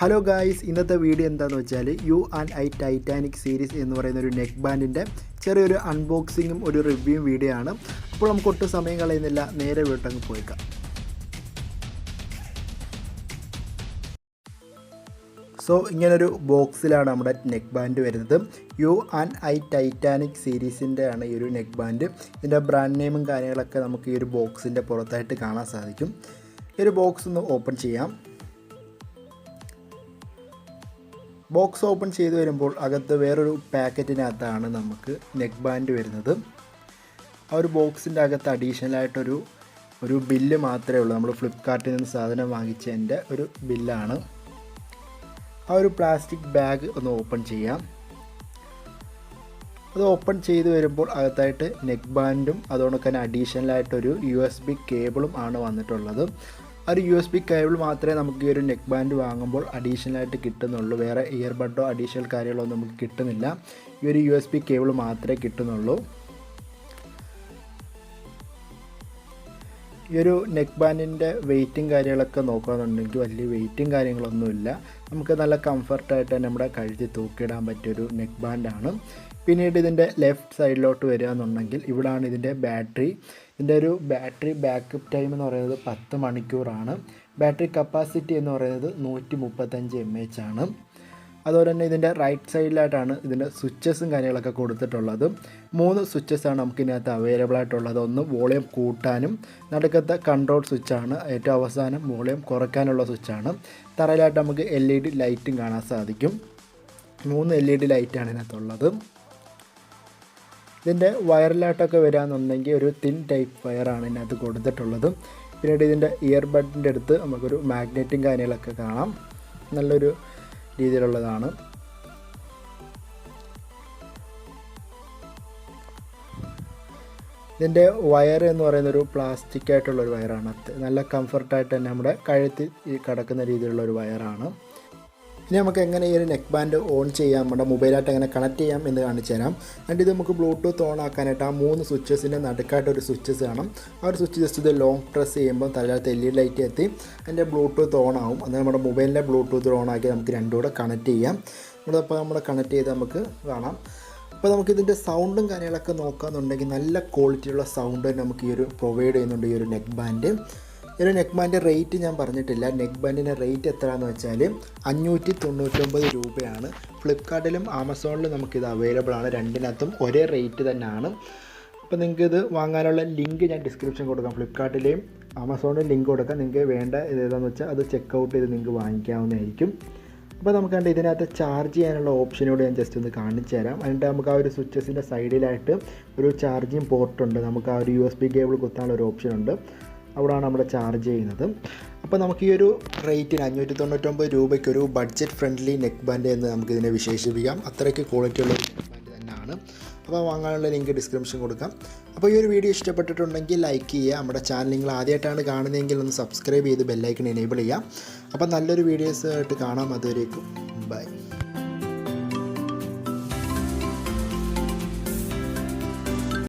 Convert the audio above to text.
Hello guys, ഇന്നത്തെ video എന്താണെന്ന് വെച്ചാൽ U&i Titanic Series എന്ന് പറയുന്ന ഒരു നെക്ക് ബാൻഡിൻ്റെ ചെറിയൊരു അൺബോക്സിങ്ങും ഒരു റിവ്യൂവും വീഡിയോ ആണ്. അപ്പോൾ നമുക്ക് ഒട്ടും സമയം കളയുന്നില്ല, നേരെ വീട്ടങ്ങ് പോയിക്കാം. സോ ഇങ്ങനൊരു ബോക്സിലാണ് നമ്മുടെ നെക്ക് ബാൻഡ് വരുന്നത്. U&i Titanic സീരീസിൻ്റെ ആണ് ഈ ഒരു നെക്ക് ബാൻഡ്. ഇതിൻ്റെ ബ്രാൻഡ് നെയിമും കാര്യങ്ങളൊക്കെ നമുക്ക് ഈ ഒരു ബോക്സിൻ്റെ പുറത്തായിട്ട് കാണാൻ സാധിക്കും. ഈ ഒരു ബോക്സ് ഒന്ന് ഓപ്പൺ ചെയ്യാം. ബോക്സ് ഓപ്പൺ ചെയ്ത് വരുമ്പോൾ അകത്ത് വേറൊരു പാക്കറ്റിനകത്താണ് നമുക്ക് നെക്ക് ബാൻഡ് വരുന്നത്. ആ ഒരു ബോക്സിൻ്റെ അകത്ത് അഡീഷണലായിട്ടൊരു ബില്ല് മാത്രമേ ഉള്ളൂ. നമ്മൾ ഫ്ലിപ്കാർട്ടിൽ നിന്ന് സാധനം വാങ്ങിച്ചതിൻ്റെ ഒരു ബില്ലാണ്. ആ ഒരു പ്ലാസ്റ്റിക് ബാഗ് ഒന്ന് ഓപ്പൺ ചെയ്യാം. അത് ഓപ്പൺ ചെയ്ത് വരുമ്പോൾ അകത്തായിട്ട് നെക്ക് ബാൻഡും അതുകൊണ്ട് തന്നെ അഡീഷണലായിട്ടൊരു USB കേബിളും ആണ് വന്നിട്ടുള്ളത്. ആ ഒരു USB കേബിൾ മാത്രമേ നമുക്ക് ഈ ഒരു നെക്ക് ബാൻഡ് വാങ്ങുമ്പോൾ അഡീഷണലായിട്ട് കിട്ടുന്നുള്ളൂ. വേറെ ഇയർബഡോ അഡീഷണൽ കാര്യങ്ങളൊന്നും നമുക്ക് കിട്ടുന്നില്ല. ഈ ഒരു USB കേബിൾ മാത്രമേ കിട്ടുന്നുള്ളൂ. ഈ ഒരു നെക്ക് ബാൻഡിൻ്റെ വെയ്റ്റും കാര്യങ്ങളൊക്കെ നോക്കുകയാണെന്നുണ്ടെങ്കിൽ വലിയ വെയ്റ്റും കാര്യങ്ങളൊന്നുമില്ല. നമുക്ക് നല്ല കംഫർട്ടായിട്ട് തന്നെ നമ്മുടെ കഴുത്തിൽ തൂക്കിയിടാൻ പറ്റിയൊരു നെക്ക് ബാൻഡാണ്. പിന്നീട് ഇതിൻ്റെ ലെഫ്റ്റ് സൈഡിലോട്ട് വരിക എന്നുണ്ടെങ്കിൽ ഇവിടാണ് ഇതിൻ്റെ ബാറ്ററി ബാക്കപ്പ് ടൈം എന്ന് പറയുന്നത് 10 മണിക്കൂറാണ്. ബാറ്ററി കപ്പാസിറ്റി എന്ന് പറയുന്നത് 135 mAh ആണ്. അതുപോലെ തന്നെ ഇതിൻ്റെ റൈറ്റ് സൈഡിലായിട്ടാണ് ഇതിൻ്റെ സ്വിച്ചസും കാര്യങ്ങളൊക്കെ കൊടുത്തിട്ടുള്ളത്. 3 സ്വിച്ചസാണ് നമുക്കിതിനകത്ത് അവൈലബിൾ ആയിട്ടുള്ളത്. ഒന്ന് വോളിയം കൂട്ടാനും, നടുക്കത്തെ കൺട്രോൾ സ്വിച്ചാണ്, ഏറ്റവും അവസാനം വോളിയം കുറയ്ക്കാനുള്ള സ്വിച്ചാണ്. തറയിലായിട്ട് നമുക്ക് LED ലൈറ്റും കാണാൻ സാധിക്കും. 3 LED ലൈറ്റാണ് ഇതിനകത്തുള്ളത്. ഇതിൻ്റെ വയറിലായിട്ടൊക്കെ വരികയെന്നുണ്ടെങ്കിൽ ഒരു തിൻ ടൈപ്പ് വയറാണ് ഇതിനകത്ത് കൊടുത്തിട്ടുള്ളത്. പിന്നീട് ഇതിൻ്റെ ഇയർബഡിൻ്റെ അടുത്ത് നമുക്കൊരു മാഗ്നറ്റും കാര്യങ്ങളൊക്കെ കാണാം. നല്ലൊരു രീതിയിലുള്ളതാണ്. ഇതിൻ്റെ വയർ എന്ന് പറയുന്നൊരു പ്ലാസ്റ്റിക് ആയിട്ടുള്ളൊരു വയറാണ്. നല്ല കംഫർട്ടായിട്ട് തന്നെ നമ്മുടെ കഴുത്തിൽ കിടക്കുന്ന രീതിയിലുള്ളൊരു വയറാണ്. ഇനി നമുക്ക് എങ്ങനെ ഈ ഒരു നെക്ക് ബാൻഡ് ഓൺ ചെയ്യാം, നമ്മുടെ മൊബൈലായിട്ട് എങ്ങനെ കണക്ട് ചെയ്യാം എന്ന് കാണിച്ചു തരാം. ഇത് നമുക്ക് ബ്ലൂടൂത്ത് ഓൺ ആക്കാനായിട്ട് ആ 3 സ്വിച്ചസിൻ്റെ നടുക്കായിട്ടൊരു സ്വിച്ചസ് കാണാം. ആ ഒരു സ്വിച്ച് ജസ്റ്റ് ഇത് ലോങ് പ്രസ് ചെയ്യുമ്പോൾ തലയിലത്തെ LED ലൈറ്റ് എത്തി അതിൻ്റെ ബ്ലൂടൂത്ത് ഓൺ ആവും. അത് നമ്മുടെ മൊബൈലിൻ്റെ ബ്ലൂടൂത്ത് ഓൺ ആക്കി നമുക്ക് രണ്ടും കൂടെ കണക്ട് ചെയ്യാം. നമ്മളിപ്പോൾ കണക്ട് ചെയ്ത് നമുക്ക് കാണാം. അപ്പോൾ നമുക്കിതിൻ്റെ സൗണ്ടും കാര്യങ്ങളൊക്കെ നോക്കുകയെന്നുണ്ടെങ്കിൽ നല്ല ക്വാളിറ്റിയുള്ള സൗണ്ട് നമുക്ക് ഈ ഒരു പ്രൊവൈഡ് ചെയ്യുന്നുണ്ട് ഈ ഒരു നെക്ക് ബാൻഡ്. ഈ ഒരു നെക്ക് ബാൻഡ് റേറ്റ് ഞാൻ പറഞ്ഞിട്ടില്ല. നെക്ക് ബാൻഡിൻ്റെ റേറ്റ് എത്രയാണെന്ന് വെച്ചാൽ 599 രൂപയാണ്. ഫ്ലിപ്കാർട്ടിലും ആമസോണിലും നമുക്കിത് അവൈലബിൾ ആണ്. രണ്ടിനകത്തും ഒരേ റേറ്റ് തന്നെയാണ്. അപ്പോൾ നിങ്ങൾക്കിത് വാങ്ങാനുള്ള ലിങ്ക് ഞാൻ ഡിസ്ക്രിപ്ഷൻ കൊടുക്കാം. ഫ്ലിപ്കാർട്ടിലെയും ആമസോണിലും ലിങ്ക് കൊടുക്കാം. നിങ്ങൾക്ക് വേണ്ട ഏതാണെന്ന് വെച്ചാൽ അത് ചെക്കൗട്ട് ചെയ്ത് നിങ്ങൾക്ക് വാങ്ങിക്കാവുന്നതായിരിക്കും. അപ്പോൾ നമുക്ക് കണ്ട് ഇതിനകത്ത് ചാർജ് ചെയ്യാനുള്ള ഓപ്ഷനോട് ഞാൻ ജസ്റ്റ് ഒന്ന് കാണിച്ചു തരാം. എന്നിട്ട് നമുക്ക് ആ ഒരു സ്വിച്ചസിൻ്റെ സൈഡിലായിട്ട് ഒരു ചാർജിങ് പോർട്ടുണ്ട്. നമുക്ക് ആ ഒരു USB കേബിൾ കുത്താനുള്ള ഒരു ഓപ്ഷനുണ്ട്. അവിടെയാണ് നമ്മൾ ചാർജ് ചെയ്യുന്നത്. അപ്പോൾ നമുക്ക് ഈ ഒരു റേറ്റിന് 599 രൂപയ്ക്ക് ഒരു ബഡ്ജറ്റ് ഫ്രണ്ട്ലി നെക്ക് ബാൻഡ് എന്ന് നമുക്കിതിനെ വിശേഷിപ്പിക്കാം. അത്രയ്ക്ക് ക്വാളിറ്റി ഉള്ള നെക്ക് ബാൻഡ് തന്നെയാണ്. അപ്പോൾ വാങ്ങാനുള്ള ലിങ്ക് ഡിസ്ക്രിപ്ഷൻ കൊടുക്കാം. അപ്പോൾ ഈ ഒരു വീഡിയോ ഇഷ്ടപ്പെട്ടിട്ടുണ്ടെങ്കിൽ ലൈക്ക് ചെയ്യുക. നമ്മുടെ ചാനൽ നിങ്ങൾ ആദ്യമായിട്ടാണ് കാണുന്നതെങ്കിൽ ഒന്ന് സബ്സ്ക്രൈബ് ചെയ്ത് ബെല്ലൈക്കൺ എനേബിൾ ചെയ്യാം. അപ്പോൾ നല്ലൊരു വീഡിയോസ് ആയിട്ട് കാണാം. അതുവരേക്കും ബൈ.